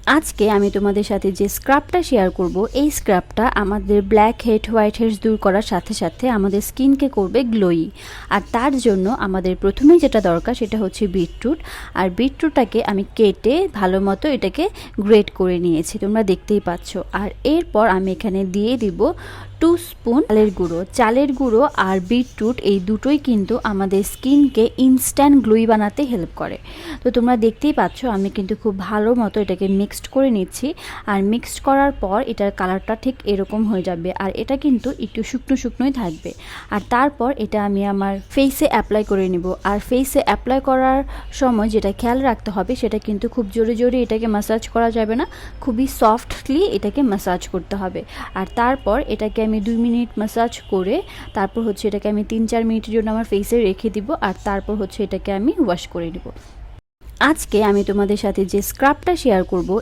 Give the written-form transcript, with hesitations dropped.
আজকে আমি তোমাদের সাথে যে স্ক্রাবটা শেয়ার করব, এই স্ক্রাবটা আমাদের ব্ল্যাক হেড হোয়াইট হেডস দূর করার সাথে সাথে আমাদের স্কিনকে করবে গ্লোয়ি। আর তার জন্য আমাদের প্রথমেই যেটা দরকার সেটা হচ্ছে বিটরুট। আর বিটরুটটাকে আমি কেটে ভালো মতো এটাকে গ্রেট করে নিয়েছি, তোমরা দেখতেই পাচ্ছ। আর এরপর আমি এখানে দিয়ে দিব 2 স্পুন চালের গুঁড়ো আর বিটরুট, এই দুটোই কিন্তু আমাদের স্কিনকে ইনস্ট্যান্ট গ্লোই বানাতে হেল্প করে। তো তোমরা দেখতেই পাচ্ছ আমি কিন্তু খুব ভালো মতো এটাকে মিক্সড করে নিচ্ছি। আর মিক্সড করার পর এটার কালারটা ঠিক এরকম হয়ে যাবে, আর এটা কিন্তু একটু শুকনো শুকনোই থাকবে। আর তারপর এটা আমি আমার ফেসে অ্যাপ্লাই করে নিব। আর ফেসে অ্যাপ্লাই করার সময় যেটা খেয়াল রাখতে হবে সেটা কিন্তু খুব জোরে জোরে এটাকে ম্যাসাজ করা যাবে না, খুবই সফটলি এটাকে ম্যাসাজ করতে হবে। আর তারপর এটাকে আমি 2 মিনিট ম্যাসাজ করে তারপর হচ্ছে এটাকে আমি 3-4 মিনিটের জন্য আমার ফেসে রেখে দিব। আর তারপর হচ্ছে এটাকে আমি ওয়াশ করে নেব। আজকে আমি তোমাদের সাথে যে স্ক্রাবটা শেয়ার করব,